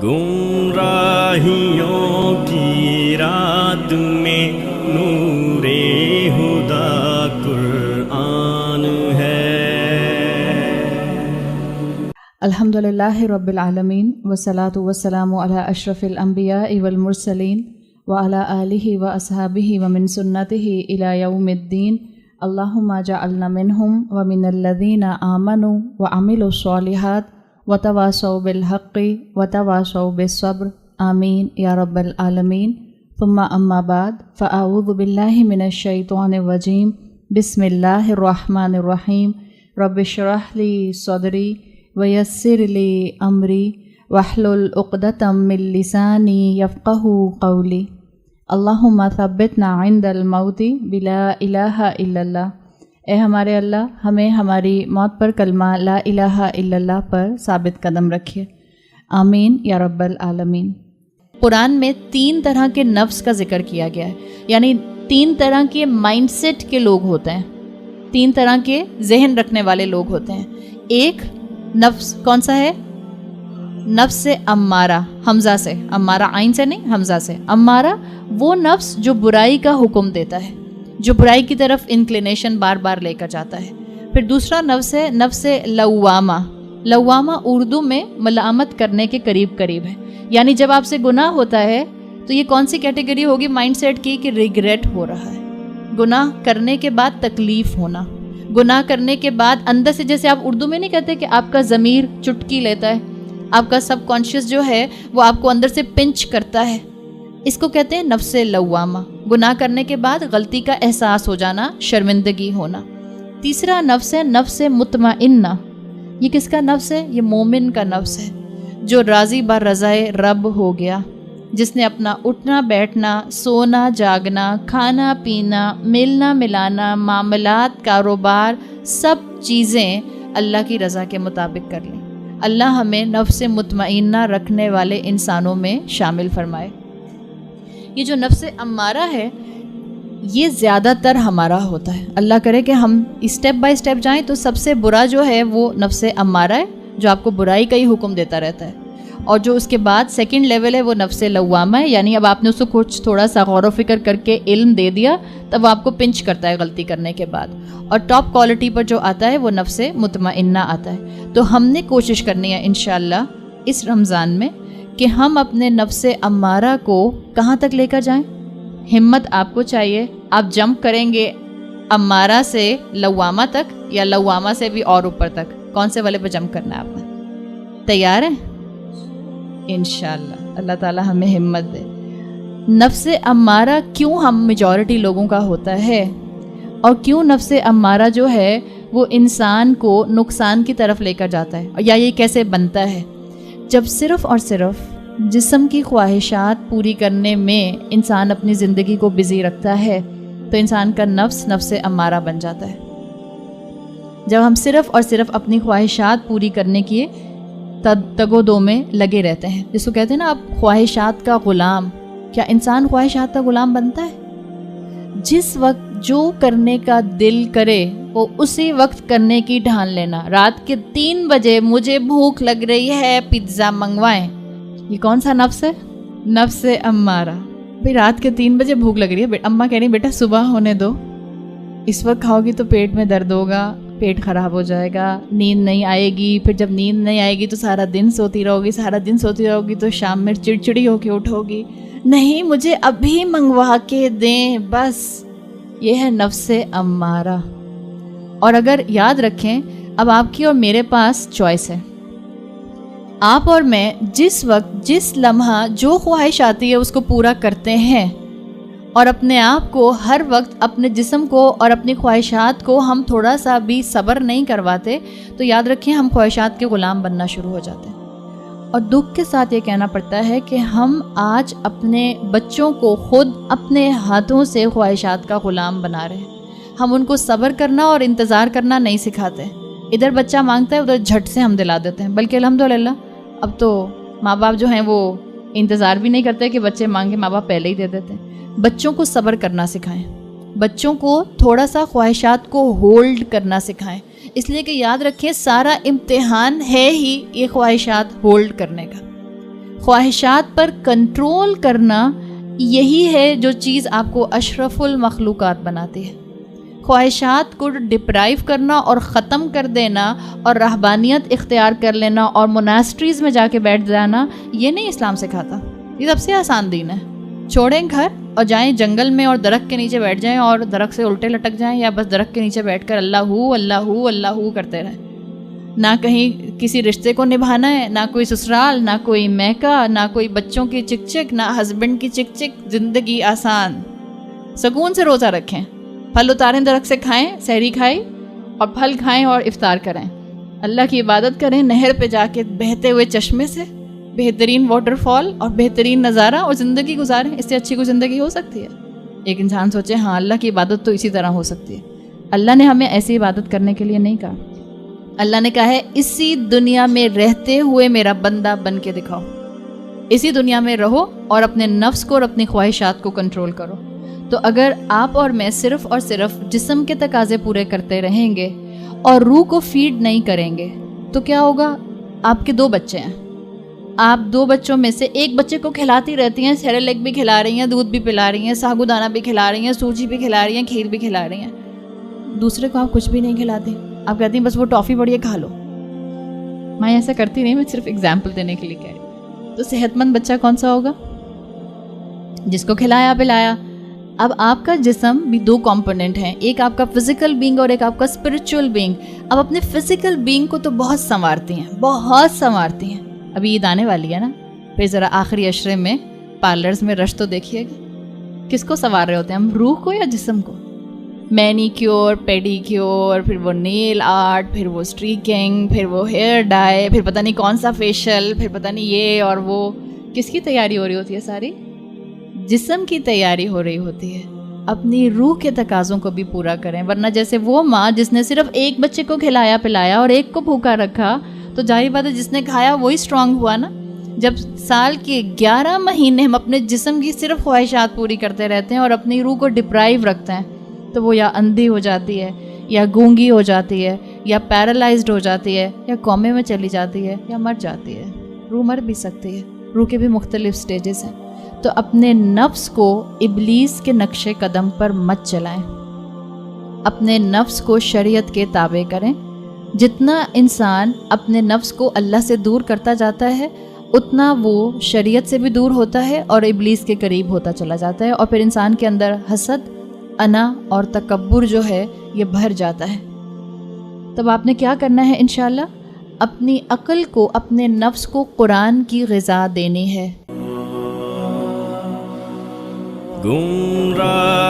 گمراہیوں کی رات میں نور ہدا قرآن ہے۔ الحمدللہ رب العالمین والصلاة والسلام علی اشرف الانبیاء والمرسلین وعلی آلہ واصحابہ ومن سنتہ الی یوم الدین۔ اللہم اجعلنا منہم ومن الذین آمنوا وعملوا الصالحات وتواصوا بالحق وتواصوا بالصبر آمین یا رب العالمین۔ ثم اما بعد فاعوذ باللہ من الشیطان الرجیم، بسم اللہ الرحمن الرحیم۔ رب اشرح لی صدری ویسر لی امری واحلل عقدۃ من لسانی یفقہوا قولی۔ اللہم ثبتنا عند الموت بلا الہ الا اللہ۔ اے ہمارے اللہ، ہمیں ہماری موت پر کلمہ لا الہ الا اللہ پر ثابت قدم رکھیے، آمین یا رب العالمین۔ قرآن میں 3 طرح کے نفس کا ذکر کیا گیا ہے، یعنی 3 طرح کے مائنڈ سیٹ کے لوگ ہوتے ہیں، 3 طرح کے ذہن رکھنے والے لوگ ہوتے ہیں۔ ایک نفس کون سا ہے؟ نفس امارہ، حمزہ سے، امارہ عین سے نہیں، حمزہ سے۔ امارہ وہ نفس جو برائی کا حکم دیتا ہے، جو برائی کی طرف انکلینیشن بار بار لے کر جاتا ہے۔ پھر دوسرا نفس ہے نفس لوامہ۔ لوامہ اردو میں ملامت کرنے کے قریب قریب ہے، یعنی جب آپ سے گناہ ہوتا ہے تو یہ کون سی کیٹیگری ہوگی مائنڈ سیٹ کی کہ ریگریٹ ہو رہا ہے، گناہ کرنے کے بعد تکلیف ہونا، گناہ کرنے کے بعد اندر سے، جیسے آپ اردو میں نہیں کہتے کہ آپ کا ضمیر چٹکی لیتا ہے، آپ کا سب کانشیس جو ہے وہ آپ کو اندر سے پنچ کرتا ہے، اس کو کہتے ہیں نفس لوامہ۔ گناہ کرنے کے بعد غلطی کا احساس ہو جانا، شرمندگی ہونا۔ تیسرا نفس ہے نفس مطمئنہ۔ یہ کس کا نفس ہے؟ یہ مومن کا نفس ہے، جو راضی بر رضائے رب ہو گیا، جس نے اپنا اٹھنا بیٹھنا، سونا جاگنا، کھانا پینا، ملنا ملانا، معاملات، کاروبار، سب چیزیں اللہ کی رضا کے مطابق کر لیں۔ اللہ ہمیں نفس مطمئنہ رکھنے والے انسانوں میں شامل فرمائے۔ یہ جو نفس امارہ ہے یہ زیادہ تر ہمارا ہوتا ہے، اللہ کرے کہ ہم اسٹیپ بائی اسٹیپ جائیں تو سب سے برا جو ہے وہ نفس امارہ ہے، جو آپ کو برائی کا ہی حکم دیتا رہتا ہے۔ اور جو اس کے بعد سیکنڈ لیول ہے وہ نفس لوامہ ہے، یعنی اب آپ نے اس کو کچھ تھوڑا سا غور و فکر کر کے علم دے دیا تب وہ آپ کو پنچ کرتا ہے غلطی کرنے کے بعد۔ اور ٹاپ کوالٹی پر جو آتا ہے وہ نفس مطمئنہ آتا ہے۔ تو ہم نے کوشش کرنی ہے انشاءاللہ اس رمضان میں کہ ہم اپنے نفس امارہ کو کہاں تک لے کر جائیں؟ ہمت آپ کو چاہیے، آپ جمپ کریں گے امارہ سے لوامہ تک یا لوامہ سے بھی اور اوپر تک؟ کون سے والے پہ جمپ کرنا ہے آپ نے؟ تیار ہیں؟ انشاءاللہ اللہ تعالی ہمیں ہمت دے۔ نفس امارہ کیوں ہم میجورٹی لوگوں کا ہوتا ہے، اور کیوں نفس امارہ جو ہے وہ انسان کو نقصان کی طرف لے کر جاتا ہے، یا یہ کیسے بنتا ہے؟ جب صرف اور صرف جسم کی خواہشات پوری کرنے میں انسان اپنی زندگی کو بزی رکھتا ہے تو انسان کا نفس نفس امارہ بن جاتا ہے۔ جب ہم صرف اور صرف اپنی خواہشات پوری کرنے کی تگ و دو میں لگے رہتے ہیں، جس کو کہتے ہیں نا آپ خواہشات کا غلام، کیا انسان خواہشات کا غلام بنتا ہے؟ جس وقت جو کرنے کا دل کرے وہ اسی وقت کرنے کی ٹھان لینا۔ رات کے 3 بجے مجھے بھوک لگ رہی ہے، پیزا منگوائیں، یہ کون سا نفس ہے؟ نفس امارہ۔ بھئی رات کے 3 بجے بھوک لگ رہی ہے، اماں کہہ رہی بیٹا صبح ہونے دو، اس وقت کھاؤ گی تو پیٹ میں درد ہوگا، پیٹ خراب ہو جائے گا، نیند نہیں آئے گی، پھر جب نیند نہیں آئے گی تو سارا دن سوتی رہو گی، سارا دن سوتی رہو گی تو شام میں چڑچڑی ہو کے اٹھو گی، نہیں مجھے ابھی منگوا کے دیں بس۔ یہ ہے نفس امارہ۔ اور اگر یاد رکھیں اب آپ کی اور میرے پاس چوائس ہے، آپ اور میں جس وقت جس لمحہ جو خواہش آتی ہے اس کو پورا کرتے ہیں، اور اپنے آپ کو ہر وقت اپنے جسم کو اور اپنی خواہشات کو ہم تھوڑا سا بھی صبر نہیں کرواتے تو یاد رکھیں ہم خواہشات کے غلام بننا شروع ہو جاتے ہیں۔ اور دکھ کے ساتھ یہ کہنا پڑتا ہے کہ ہم آج اپنے بچوں کو خود اپنے ہاتھوں سے خواہشات کا غلام بنا رہے ہیں۔ ہم ان کو صبر کرنا اور انتظار کرنا نہیں سکھاتے، ادھر بچہ مانگتا ہے ادھر جھٹ سے ہم دلا دیتے ہیں، بلکہ الحمدللہ اب تو ماں باپ جو ہیں وہ انتظار بھی نہیں کرتے کہ بچے مانگے، ماں باپ پہلے ہی دے دیتے ہیں۔ بچوں کو صبر کرنا سکھائیں، بچوں کو تھوڑا سا خواہشات کو ہولڈ کرنا سکھائیں، اس لیے کہ یاد رکھیں سارا امتحان ہے ہی یہ خواہشات ہولڈ کرنے کا۔ خواہشات پر کنٹرول کرنا یہی ہے جو چیز آپ کو اشرف المخلوقات بناتی ہے. خواہشات کو ڈپرائیو کرنا اور ختم کر دینا اور رہبانیت اختیار کر لینا اور موناسٹریز میں جا کے بیٹھ جانا، یہ نہیں اسلام سکھاتا. یہ سب سے آسان دین ہے. چھوڑیں گھر اور جائیں جنگل میں اور درخت کے نیچے بیٹھ جائیں اور درخت سے الٹے لٹک جائیں، یا بس درخت کے نیچے بیٹھ کر اللہ اللہ اللہ کرتے رہیں. نہ کہیں کسی رشتے کو نبھانا ہے، نہ کوئی سسرال، نہ کوئی میکا، نہ کوئی بچوں کی چک چک، نہ ہسبینڈ کی چک چک. زندگی آسان. سکون سے روزہ رکھیں، پھل اتاریں درخت سے، کھائیں، سحری کھائیں اور پھل کھائیں اور افطار کریں. اللہ کی عبادت کریں نہر پہ جا کے بہتے ہوئے چشمے سے، بہترین واٹر فال اور بہترین نظارہ، اور زندگی گزاریں. اس سے اچھی کوئی زندگی ہو سکتی ہے؟ ایک انسان سوچے ہاں اللہ کی عبادت تو اسی طرح ہو سکتی ہے. اللہ نے ہمیں ایسی عبادت کرنے کے لیے نہیں کہا. اللہ نے کہا ہے اسی دنیا میں رہتے ہوئے میرا بندہ بن کے دکھاؤ. اسی دنیا میں رہو اور اپنے نفس کو اور اپنی خواہشات کو کنٹرول کرو. تو اگر آپ اور میں صرف اور صرف جسم کے تقاضے پورے کرتے رہیں گے اور روح کو فیڈ نہیں کریں گے تو کیا ہوگا؟ آپ کے 2 بچے ہیں، آپ 2 بچوں میں سے ایک بچے کو کھلاتی رہتی ہیں، سیریلیک بھی کھلا رہی ہیں، دودھ بھی پلا رہی ہیں، ساگو دانہ بھی کھلا رہی ہیں، سوجی بھی کھلا رہی ہیں، کھیر بھی کھلا رہی ہیں. دوسرے کو آپ کچھ بھی نہیں کھلاتے. آپ کہتی ہیں بس وہ ٹافی بڑی ہے کھا لو. میں ایسا کرتی نہیں، میں صرف اگزامپل دینے کے لیے کہہ رہی ہوں. تو صحت مند بچہ کون سا ہوگا؟ جس کو کھلایا پلایا. اب آپ کا جسم بھی 2 کمپوننٹ ہیں، ایک آپ کا فزیکل بینگ اور ایک آپ کا اسپرچول بینگ. اب اپنے فزیکل بینگ کو تو بہت سنوارتی ہیں. ابھی عید آنے والی ہے نا، پھر ذرا آخری عشرے میں پارلرز میں رش تو دیکھیے گا. کس کو سنوار رہے ہوتے ہیں ہم؟ روح کو یا جسم کو؟ مینی کیور، پیڈی کیور، پھر وہ نیل آرٹ، پھر وہ اسٹریکنگ، پھر وہ ہیئر ڈائی، پھر پتہ نہیں کون سا فیشل، پھر پتہ نہیں یہ اور وہ. کس کی تیاری ہو رہی ہوتی ہے؟ ساری جسم کی تیاری ہو رہی ہوتی ہے. اپنی روح کے تقاضوں کو بھی پورا کریں، ورنہ جیسے وہ ماں جس نے صرف ایک بچے کو کھلایا پلایا اور ایک کو بھوکا رکھا، تو ظاہر بات ہے جس نے کھایا وہی اسٹرانگ ہوا نا. جب سال کے 11 مہینے ہم اپنے جسم کی صرف خواہشات پوری کرتے رہتے ہیں اور اپنی روح کو ڈپرائیو رکھتے ہیں، تو وہ یا اندھی ہو جاتی ہے، یا گونگی ہو جاتی ہے، یا پیرالائزڈ ہو جاتی ہے، یا کومے میں چلی جاتی ہے، یا مر جاتی ہے. روح مر بھی سکتی ہے. روح کے بھی مختلف سٹیجز ہیں. تو اپنے نفس کو ابلیس کے نقش قدم پر مت چلائیں. اپنے نفس کو شریعت کے تابع کریں. جتنا انسان اپنے نفس کو اللہ سے دور کرتا جاتا ہے اتنا وہ شریعت سے بھی دور ہوتا ہے اور ابلیس کے قریب ہوتا چلا جاتا ہے، اور پھر انسان کے اندر حسد، انا اور تکبر جو ہے یہ بھر جاتا ہے. تب آپ نے کیا کرنا ہے؟ انشاءاللہ اپنی عقل کو، اپنے نفس کو قرآن کی غذا دینی ہے. گمراہ